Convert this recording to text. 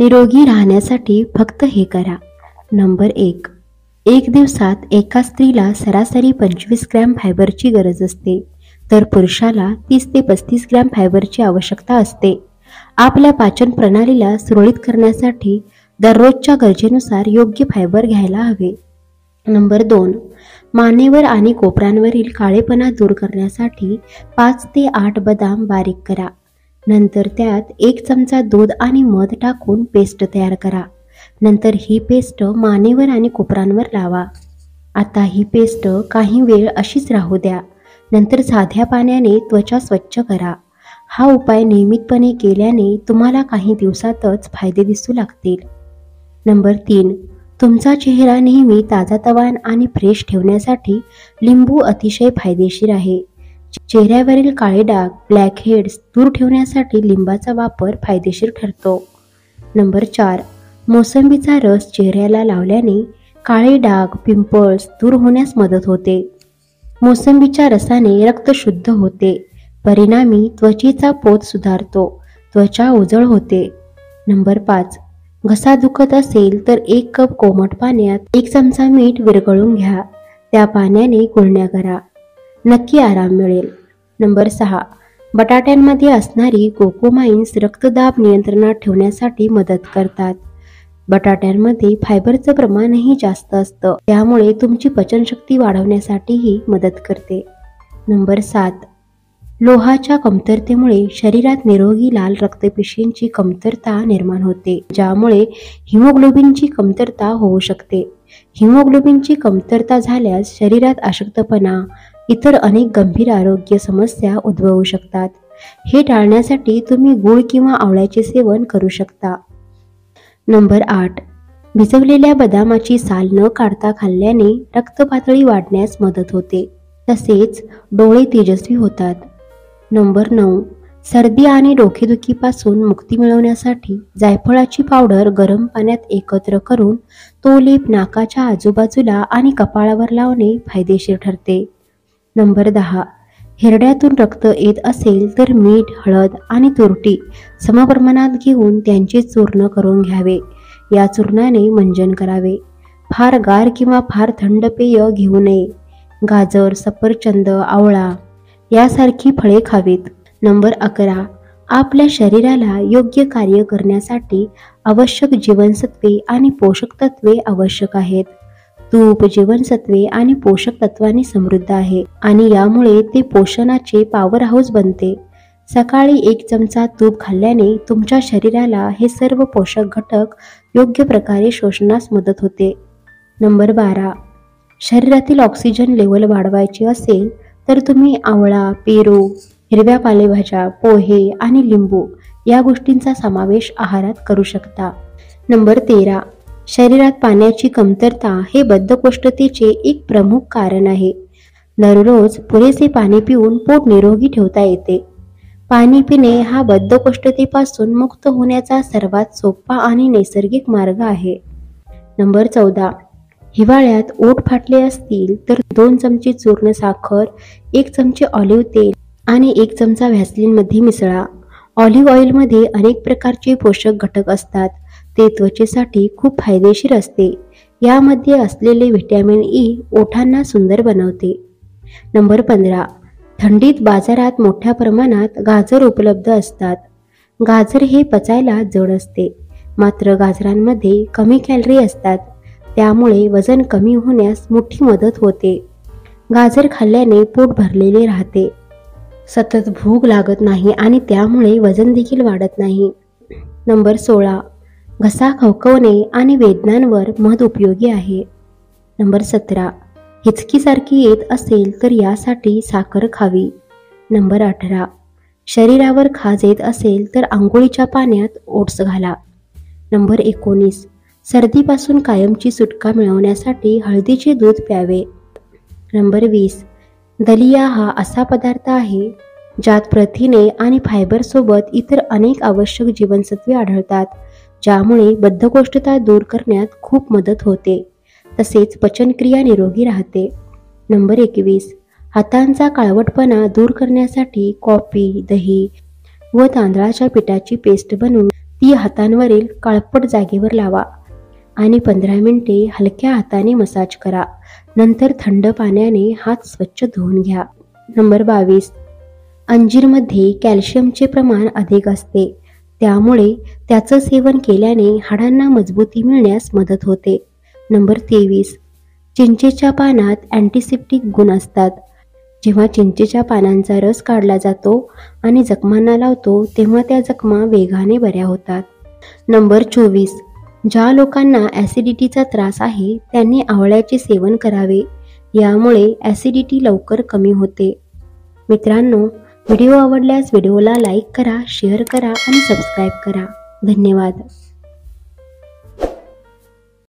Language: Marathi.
निरोगी राहण्यासाठी फक्त हे करा. नंबर 1. एक दिवसात एका स्त्रीला सरासरी 25 ग्रॅम फायबरची गरज असते, तर पुरुषाला 30 ते 35 ग्रॅम फायबरची आवश्यकता असते. आपल्या पाचन प्रणालीला सुरळीत करण्यासाठी दररोजच्या गरजेनुसार योग्य फायबर घ्यायला हवे. नंबर 2. मानेवर आणि कोपरांवरील काळेपणा दूर करण्यासाठी 5 ते 8 बदाम बारीक करा. नंतर त्यात 1 चमचा दूध आणि मध टाकून पेस्ट तयार करा. नंतर ही पेस्ट मानेवर आणि कोपरांवर लावा. आता ही पेस्ट काही वेळ अशीच राहू द्या. नंतर साध्या पाण्याने त्वचा स्वच्छ करा. हा उपाय नियमितपणे केल्याने तुम्हाला काही दिवसातच फायदे दिसू लागतील. नंबर 3. तुमचा चेहरा नेहमी ताजातवाना आणि फ्रेश ठेवण्यासाठी लिंबू अतिशय फायदेशीर आहे. चेहऱ्यावरील काळे डाग, ब्लॅक हेड्स दूर ठेवण्यासाठी लिंबाचा वापर फायदेशीर ठरतो. नंबर 4. मोसंबीचा रस चेहऱ्याला लावल्याने काळे डाग, पिंपल्स दूर होण्यास मदत होते. मोसंबीच्या रसाने रक्त शुद्ध होते. परिणामी त्वचेचा पोत सुधारतो, त्वचा उजळ होते. नंबर 5. घसा दुखत असेल तर 1 कप कोमट पाण्यात 1 चमचा मीठ विरघळून घ्या. त्या पाण्याने गुळण्या करा. नक्की आराम मिळेल. नंबर 6. बटाट्यांमध्ये असणारी कोकोमाइन्स रक्तदाब नियंत्रणात ठेवण्यासाठी मदत करतात. बटाट्यांमध्ये फायबरचं प्रमाणही जास्त असतं, त्यामुळे तुमची पचनशक्ती वाढवण्यासाठीही मदत करते. नंबर 7. लोहाच्या कमतरतेमुळे शरीरात निरोगी लाल रक्तपेशींची कमतरता निर्माण होते, ज्यामुळे हिमोग्लोबिनची कमतरता होऊ शकते. हिमोग्लोबिनची कमतरता झाल्यास शरीरात अशक्तपणा, इतर अनेक गंभीर आरोग्य समस्या उद्भवू शकतात. हे टाळण्यासाठी तुम्ही गूळ किंवा आवळ्याचे सेवन करू शकता. नंबर 8. भिजवलेल्या बदामाची साल न काढता खाल्ल्याने रक्तपातळी वाढण्यास मदत होते, तसेच डोळे तेजस्वी होतात. नंबर 9. सर्दी आणि डोकेदुखीपासून मुक्ती मिळवण्यासाठी जायफळाची पावडर गरम पाण्यात एकत्र करून तो लेप नाकाच्या आजूबाजूला आणि कपाळावर लावणे फायदेशीर ठरते. नंबर 10. हिरड्यातून रक्त येत असेल तर मीठ, हळद आणि तुरटी समप्रमाणात घेऊन त्यांचे चूर्ण करून घ्यावे. या चूर्णाने मंजन करावे. फार गार किंवा फार थंड पेय घेऊ नये. गाजर, सफरचंद, आवळा यासारखी फळे खावीत. नंबर 11. आपल्या शरीराला योग्य कार्य करण्यासाठी आवश्यक जीवनसत्वे आणि पोषक तत्वे आवश्यक आहेत. तूप जीवनसत्वे आणि पोषक तत्वांनी समृद्ध आहे आणि यामुळे ते पोषणाचे पॉवर हाऊस बनते. सकाळी 1 चमचा तूप खाल्ल्याने तुमच्या शरीराला हे सर्व पोषक घटक योग्य प्रकारे शोषण्यास मदत होते. नंबर 12. शरीरातील ऑक्सिजन लेवल वाढवायची असेल तर तुम्ही आवळा, पेरू, हिरव्या पालेभाज्या, पोहे आणि लिंबू या गोष्टींचा समावेश आहारात करू शकता. नंबर 13. शरीरात पाण्याची कमतरता हे बद्धकोष्ठतेचे एक प्रमुख कारण आहे. दररोज पुरेसे पाणी पिऊन पोट निरोगी ठेवता येते. पाणी पिणे हा बद्धकोष्ठतेपासून मुक्त होण्याचा सर्वात सोपा आणि नैसर्गिक मार्ग आहे. नंबर 14. हिवाळ्यात ओठ फाटले असतील तर 2 चमचे चूर्ण साखर, 1 चमचे ऑलिव्ह तेल आणि 1 चमचा व्हॅसलीनमध्ये मिसळा. ऑलिव्ह ऑइलमध्ये अनेक प्रकारचे पोषक घटक असतात. ते त्वचेसाठी खूप फायदेशीर असते. यामध्ये असलेले व्हिटॅमिन ई ओठांना सुंदर बनवते. नंबर 15. थंडीत बाजारात मोठ्या प्रमाणात गाजर उपलब्ध असतात. गाजर हे पचायला जड असते, मात्र गाजरांमध्ये कमी कॅलरी असतात, त्यामुळे वजन कमी होण्यास मोठी मदत होते. गाजर खाल्ल्याने पोट भरलेले राहते, सतत भूक लागत नाही आणि त्यामुळे वजन देखील वाढत नाही. नंबर 16. घसा खवखवणे आणि वेदनांवर मध उपयोगी आहे. नंबर 17. हिचकीसारखी येत असेल तर यासाठी साखर खावी. नंबर 18. शरीरावर खाज येत असेल तर आंघोळीच्या पाण्यात ओट्स घाला. नंबर 19. सर्दीपासून कायमची सुटका मिळवण्यासाठी हळदीचे दूध प्यावे. नंबर 20. दलिया हा असा पदार्थ आहे ज्यात प्रथिने आणि फायबरसोबत इतर अनेक आवश्यक जीवनसत्वे आढळतात, ज्यामुळे बद्धकोष्ठता दूर करण्यात खूप मदत होते, तसेच पचनक्रिया निरोगी राहते. नंबर 21. हातांचा काळवटपणा दूर करण्यासाठी कॉफी, दही व तांदळाच्या पिठाची पेस्ट बनवून ती हातांवरील काळपट जागेवर लावा आणि 15 मिनिटे हलक्या हाताने मसाज करा. नंतर थंड पाण्याने हात स्वच्छ धुवून घ्या. नंबर 22. अंजीरमध्ये कॅल्शियमचे प्रमाण अधिक असते, त्यामुळे त्याचं सेवन केल्याने हाडांना मजबूती मिळण्यास मदत होते. नंबर 23. चिंचेच्या पानात अँटिसेप्टिक गुण असतात. जेव्हा चिंचेच्या पानांचा रस काढला जातो आणि जखमांना लावतो तेव्हा त्या जखमा वेगाने बऱ्या होतात. नंबर 24. ज्या लोकांना ॲसिडिटीचा त्रास आहे त्यांनी आवळ्याचे सेवन करावे. यामुळे ॲसिडिटी लवकर कमी होते. मित्रांनो, व्हिडिओ आवडल्यास व्हिडिओला लाईक करा, शेअर करा आणि सबस्क्राईब करा. धन्यवाद.